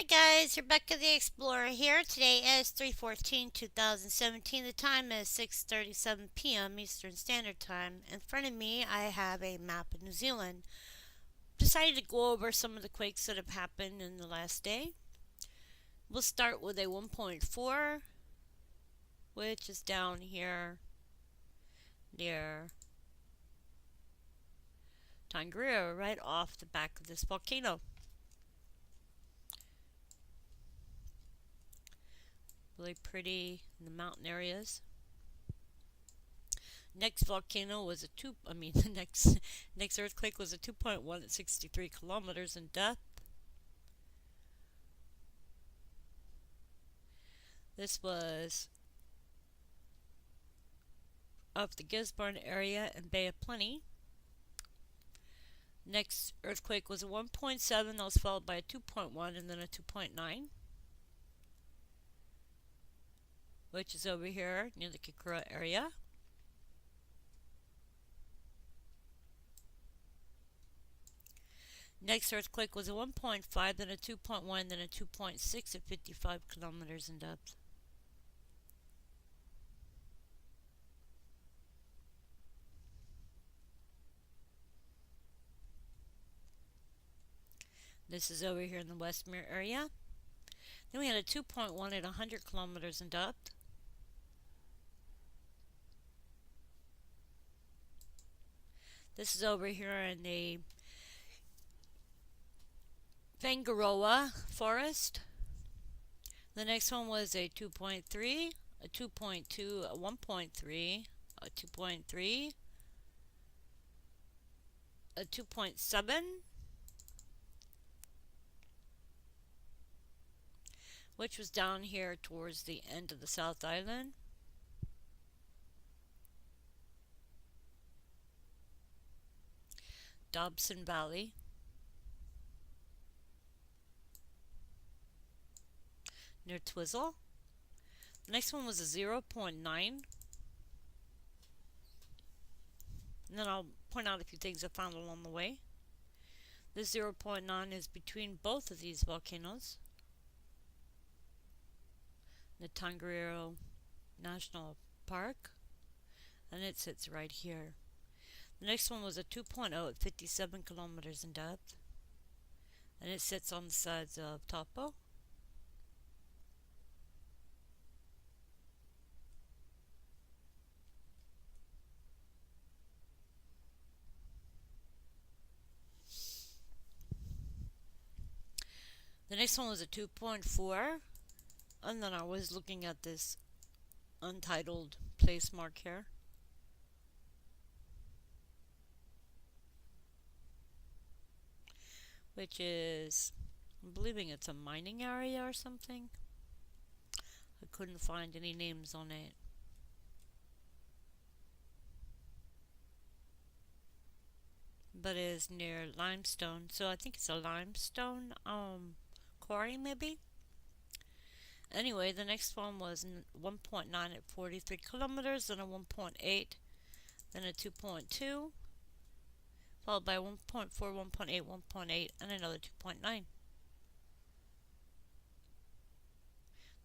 Hi guys, Rebecca the Explorer here. Today is 3/14/2017. The time is 6:37 p.m. Eastern Standard Time. In front of me, I have a map of New Zealand. Decided to go over some of the quakes that have happened in the last day. We'll start with a 1.4, which is down here near Tongariro, right off the back of this volcano. Really pretty in the mountain areas. Next volcano was the next earthquake was a 2.1 at 63 kilometers in depth. This was off the Gisborne area and Bay of Plenty. Next earthquake was a 1.7, that was followed by a 2.1 and then a 2.9, which is over here near the Kikura area. Next earthquake was a 1.5, then a 2.1, then a 2.6 at 55 kilometers in depth. This is over here in the Westmere area. Then we had a 2.1 at 100 kilometers in depth. This is over here in the Fangaroa forest. The next one was a 2.3, a 2.2, a 1.3, a 2.3, a 2.7, which was down here towards the end of the South Island. Dobson Valley. Near Twizzle. The next one was a 0.9. And then I'll point out a few things I found along the way. This 0.9 is between both of these volcanoes. The Tongariro National Park. And it sits right here. The next one was a 2.0 at 57 kilometers in depth. And it sits on the sides of Taupo. The next one was a 2.4, and then I was looking at this untitled place mark here. Which is, I'm believing it's a mining area or something. I couldn't find any names on it. But it is near limestone, so I think it's a limestone quarry maybe. Anyway, the next one was 1.9 at 43 kilometers, then a 1.8, then a 2.2, followed by 1.4, 1.8, 1.8, and another 2.9.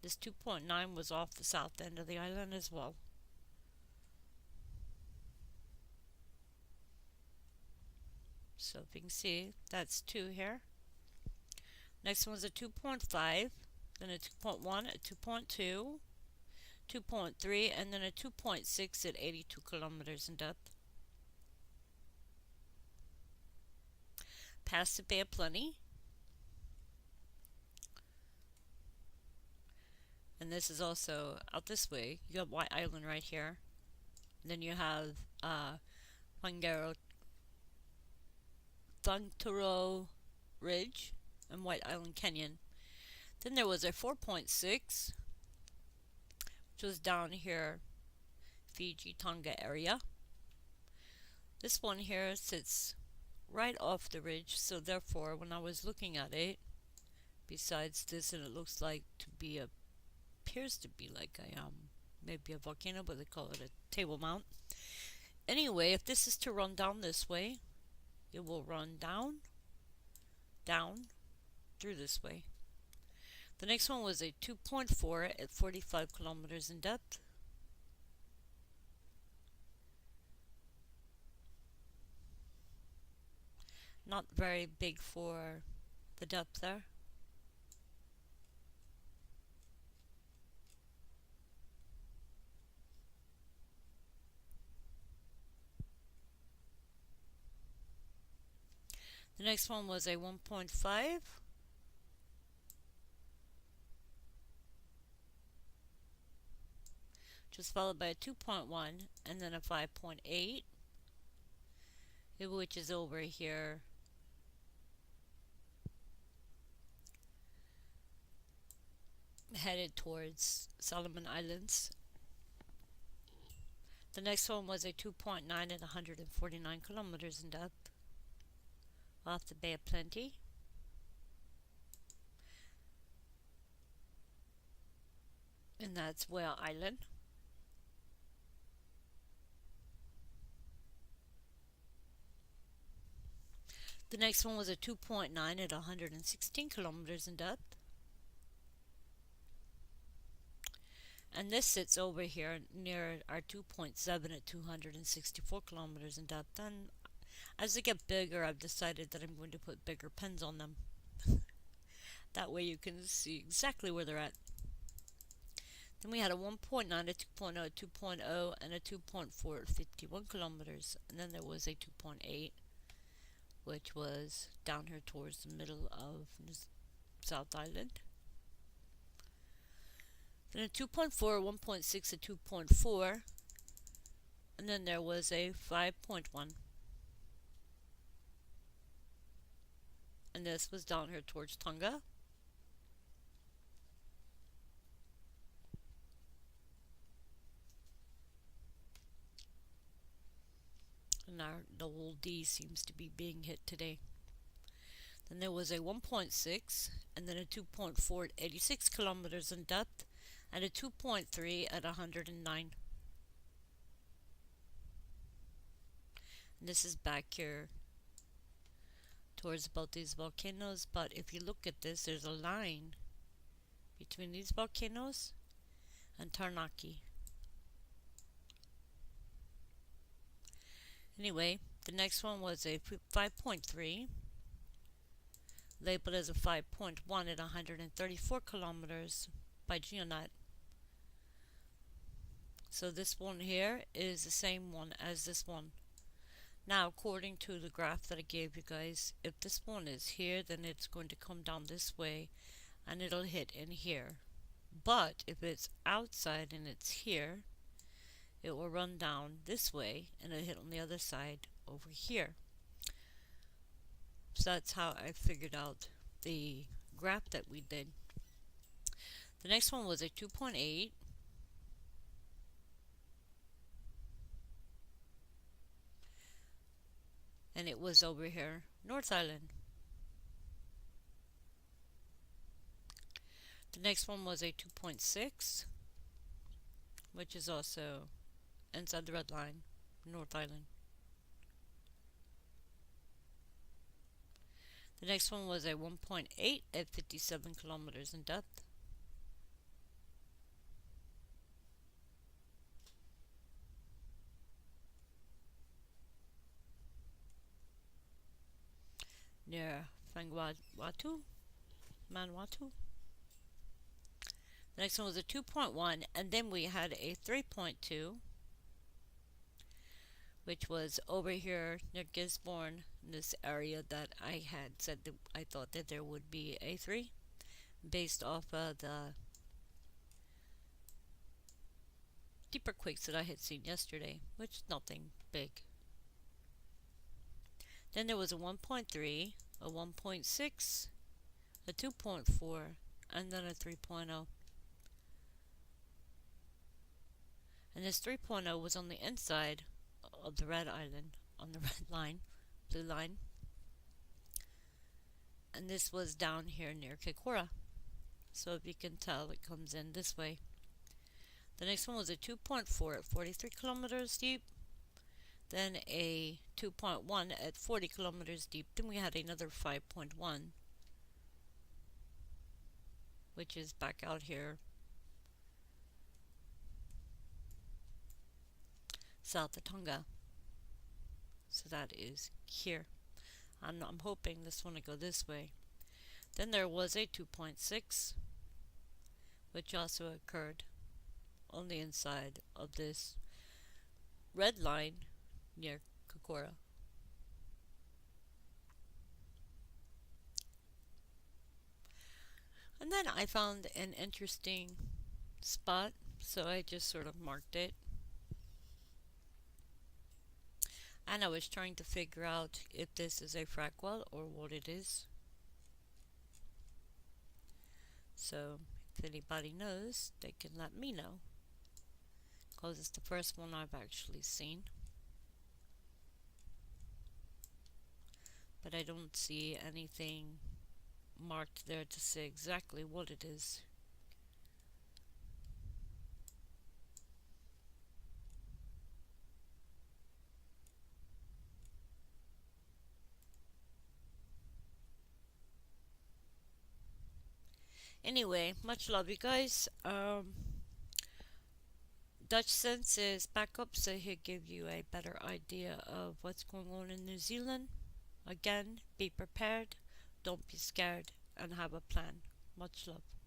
This 2.9 was off the south end of the island as well. So if you can see, that's 2 here. Next one was a 2.5, then a 2.1, a 2.2, 2.3, and then a 2.6 at 82 kilometers in depth. Past the Bay of Plenty. And this is also out this way. You got White Island right here. And then you have Thungturo Ridge and White Island Canyon. Then there was a 4.6, which was down here, Fiji Tonga area. This one here sits right off the ridge, so therefore when I was looking at it, besides this, and it looks like appears to be like a maybe a volcano, but they call it a table mount. Anyway, if this is to run down this way, it will run down, through this way. The next one was a 2.4 at 45 kilometers in depth. Not very big for the depth there. The next one was a 1.5. Just followed by a 2.1 and then a 5.8, which is over here headed towards Solomon Islands. The next one was a 2.9 at 149 kilometers in depth off the Bay of Plenty. And that's Whale Island. The next one was a 2.9 at 116 kilometers in depth. And this sits over here near our 2.7 at 264 kilometers in depth. And as they get bigger, I've decided that I'm going to put bigger pins on them. That way you can see exactly where they're at. Then we had a 1.9, a 2.0, a 2.0, and a 2.4 at 51 kilometers. And then there was a 2.8, which was down here towards the middle of South Island. Then a 2.4, 1.6, a 2.4, and then there was a 5.1. And this was down here towards Tonga. And the whole D seems to be being hit today. Then there was a 1.6 and then a 2.4 at 86 kilometers in depth and a 2.3 at 109. And this is back here towards about these volcanoes, but if you look at this, there's a line between these volcanoes and Taranaki. Anyway, the next one was a 5.3, labeled as a 5.1 at 134 kilometers by Geonet. So this one here is the same one as this one. Now, according to the graph that I gave you guys, if this one is here, then it's going to come down this way and it'll hit in here. But if it's outside and it's here, it will run down this way and it'll hit on the other side over here. So that's how I figured out the graph that we did. The next one was a 2.8. And it was over here, North Island. The next one was a 2.6, which is also inside the red line, North Island. The next one was a 1.8 at 57 kilometers in depth. Near Vanuatu. The next one was a 2.1, and then we had a 3.2, which was over here near Gisborne, in this area that I had said that I thought that there would be a 3, based off of the deeper quakes that I had seen yesterday, which is nothing big. Then there was a 1.3, a 1.6, a 2.4, and then a 3.0. And this 3.0 was on the inside of the red island, on the red line, blue line. And this was down here near Kikora. So if you can tell, it comes in this way. The next one was a 2.4 at 43 kilometers deep. Then a 2.1 at 40 kilometers deep. Then we had another 5.1, which is back out here south of Tonga. So that is here. And I'm hoping this one to go this way. Then there was a 2.6, which also occurred on the inside of this red line near Kokora. And then I found an interesting spot, so I just sort of marked it. And I was trying to figure out if this is a frac well or what it is. So if anybody knows, they can let me know, because it's the first one I've actually seen. But I don't see anything marked there to say exactly what it is. Anyway, much love, you guys. Dutchsinse is back up, so he'll give you a better idea of what's going on in New Zealand. Again, be prepared, don't be scared, and have a plan. Much love.